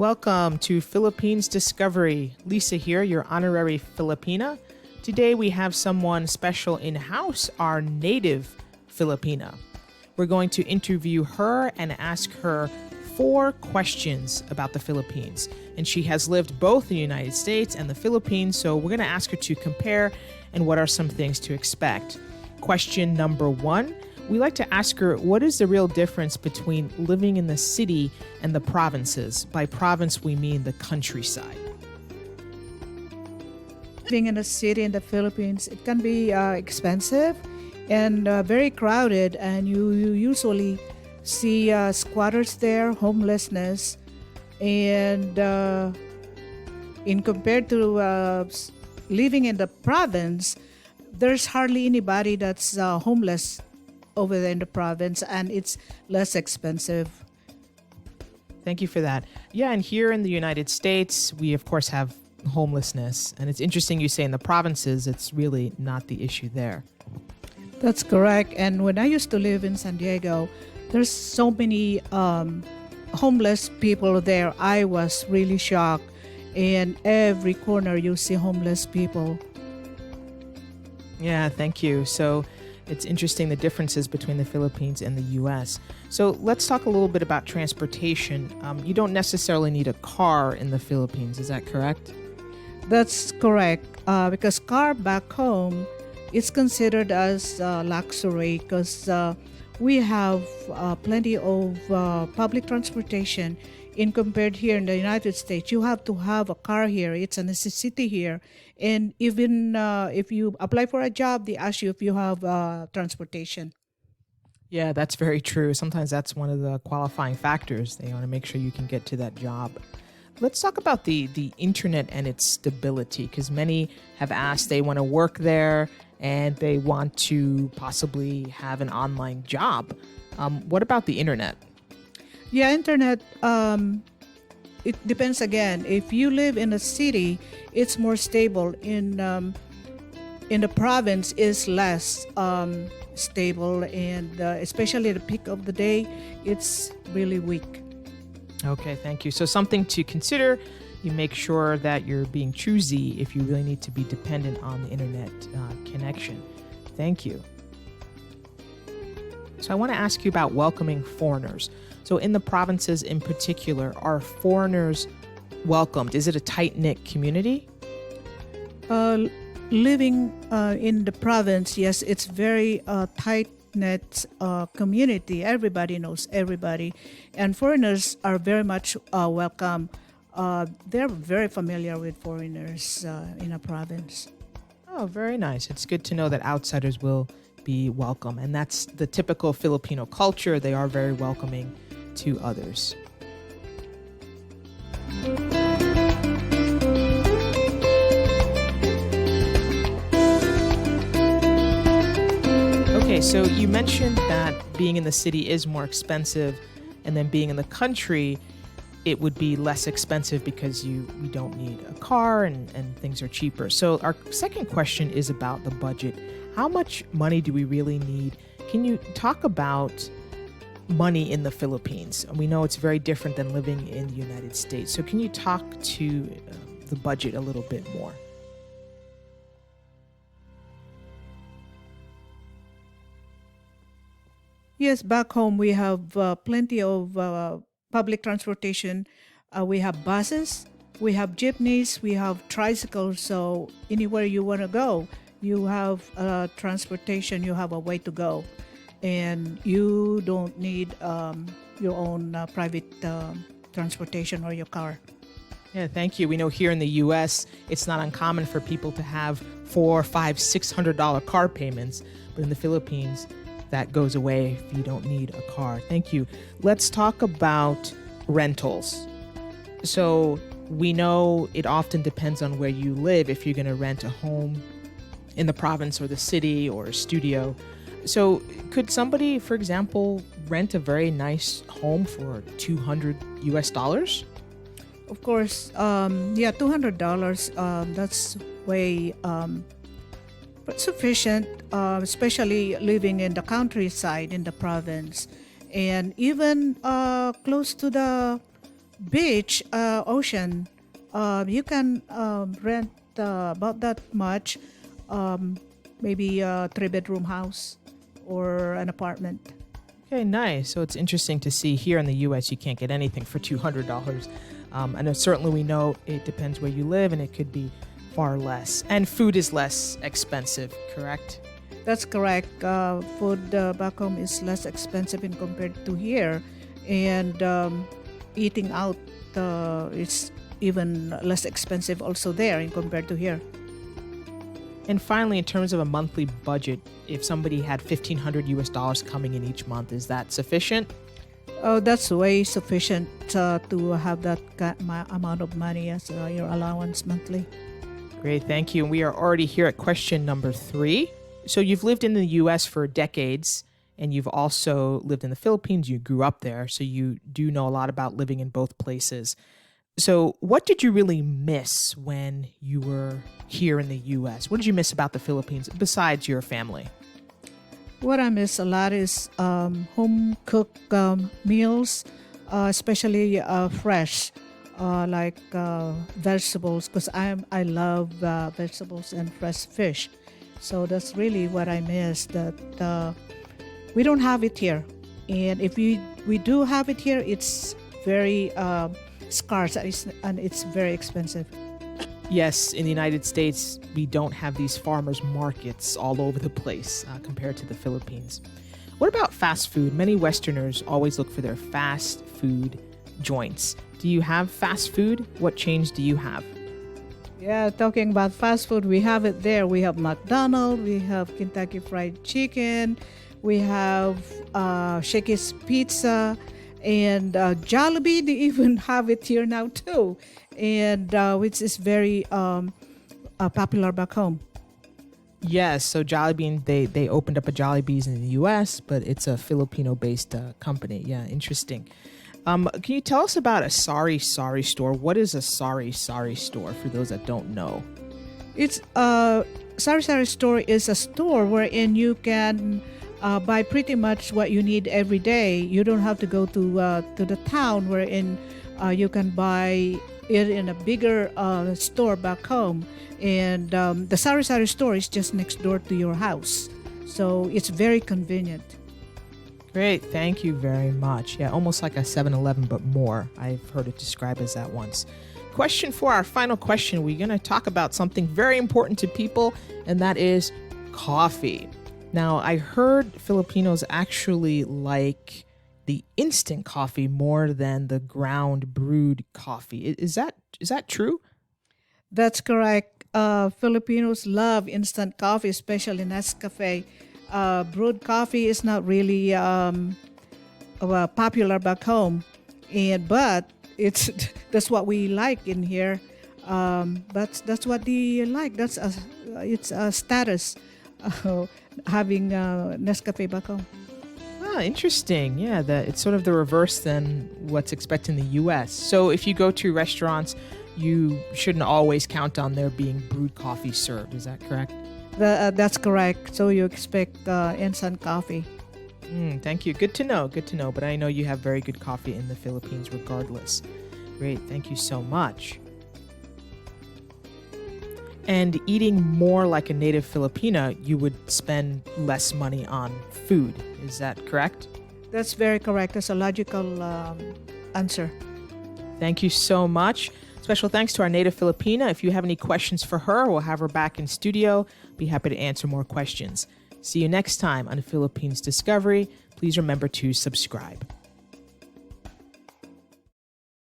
Welcome to Philippines Discovery. Lisa here, your honorary Filipina. Today we have someone special in-house, our native Filipina. We're going to interview her and ask her 4 questions about the Philippines. And she has lived both in the United States and the Philippines, so we're going to ask her to compare and what are some things to expect. Question number 1. We like to ask her, what is the real difference between living in the city and the provinces? By province, we mean the countryside. Living in a city in the Philippines, it can be expensive and very crowded, and you usually see squatters there, homelessness, and in compared to living in the province, there's hardly anybody that's homeless over there in the province, and it's less expensive. Thank you for that. Yeah, and here in the United States, we of course have homelessness, and it's interesting you say in the provinces, it's really not the issue there. That's correct. And when I used to live in San Diego, there's so many homeless people there. I was really shocked. In every corner, you see homeless people. Yeah, thank you. So it's interesting the differences between the Philippines and the U.S. So let's talk a little bit about transportation. You don't necessarily need a car in the Philippines, is that correct? That's correct. Because car back home, it's considered as luxury because we have plenty of public transportation. In compared here in the United States, you have to have a car here. It's a necessity here. And even if you apply for a job, they ask you if you have transportation. Yeah, that's very true. Sometimes that's one of the qualifying factors. They want to make sure you can get to that job. Let's talk about the internet and its stability, because many have asked they want to work there and they want to possibly have an online job. What about the internet? Yeah, internet, it depends again. If you live in a city, it's more stable. In the province, is less stable, and especially at the peak of the day, it's really weak. Okay, thank you. So something to consider. You make sure that you're being choosy if you really need to be dependent on the internet connection. Thank you. So I want to ask you about welcoming foreigners. So in the provinces in particular, are foreigners welcomed? Is it a tight-knit community? Living in the province, yes, it's very tight-knit community. Everybody knows everybody. And foreigners are very much welcome. They're very familiar with foreigners in a province. Oh, very nice. It's good to know that outsiders will be welcome. And that's the typical Filipino culture. They are very welcoming to others. Okay, so you mentioned that being in the city is more expensive, and then being in the country, it would be less expensive because you don't need a car and things are cheaper. So our second question is about the budget. How much money do we really need? Can you talk about money in the Philippines? We know it's very different than living in the United States. So can you talk to the budget a little bit more? Yes, back home we have plenty of public transportation. We have buses, we have jeepneys, we have tricycles. So anywhere you want to go, you have transportation, you have a way to go. And you don't need your own private transportation or your car. Yeah, thank you. We know here in the U.S., it's not uncommon for people to have $400, $500, $600 car payments. But in the Philippines, that goes away if you don't need a car. Thank you. Let's talk about rentals. So we know it often depends on where you live if you're going to rent a home in the province or the city or a studio. So could somebody, for example, rent a very nice home for $200 US? Of course, yeah, $200, that's way but sufficient, especially living in the countryside in the province. And even close to the beach, ocean, you can rent about that much, maybe a three-bedroom house or an apartment. Okay, nice. So it's interesting to see here in the U.S. you can't get anything for $200. And certainly we know it depends where you live, and it could be far less. And food is less expensive, correct? That's correct. Food back home is less expensive in compared to here, and eating out is even less expensive also there in compared to here. And finally, in terms of a monthly budget, if somebody had $1,500 coming in each month, is that sufficient? Oh, that's way sufficient to have that amount of money as your allowance monthly. Great, thank you. And we are already here at question number 3. So you've lived in the U.S. for decades, and you've also lived in the Philippines. You grew up there, so you do know a lot about living in both places. So what did you really miss when you were here in the U.S.? What did you miss about the Philippines besides your family? What I miss a lot is home cooked meals, especially fresh, like vegetables, because I love vegetables and fresh fish. So that's really what I miss, that we don't have it here. And if we do have it here, it's very scarce and it's very expensive. Yes, in the United States, we don't have these farmers markets all over the place compared to the Philippines. What about fast food? Many Westerners always look for their fast food joints. Do you have fast food? What change do you have? Yeah, talking about fast food, we have it there. We have McDonald's, we have Kentucky Fried Chicken, we have Shakey's Pizza, and Jollibee. They even have it here now too, and which is very popular back home. Yes, so Jollibee, they opened up a Jollibee's in the U.S., but it's a Filipino-based company. Yeah, interesting. Can you tell us about a Sari Sari store? What is a Sari Sari store for those that don't know? It's Sari Sari store is a store wherein you can buy pretty much what you need every day. You don't have to go to the town wherein you can buy it in a bigger store back home. And the Sari Sari store is just next door to your house. So it's very convenient. Great, thank you very much. Yeah, almost like a 7-Eleven, but more. I've heard it described as that once. Question 4, our final question. We're going to talk about something very important to people, and that is coffee. Now, I heard Filipinos actually like the instant coffee more than the ground brewed coffee. Is that true? That's correct. Filipinos love instant coffee, especially Nescafe. Brewed coffee is not really popular back home, but it's that's what we like in here. But that's what they like. It's a status having Nescafe back home. Ah, interesting. Yeah, it's sort of the reverse than what's expected in the U.S. So if you go to restaurants, you shouldn't always count on there being brewed coffee served. Is that correct? That's correct. So you expect instant coffee. Thank you. Good to know. Good to know. But I know you have very good coffee in the Philippines regardless. Great. Thank you so much. And eating more like a native Filipina, you would spend less money on food. Is that correct? That's very correct. That's a logical answer. Thank you so much. Special thanks to our native Filipina. If you have any questions for her, we'll have her back in studio. Be happy to answer more questions. See you next time on Philippines Discovery. Please remember to subscribe.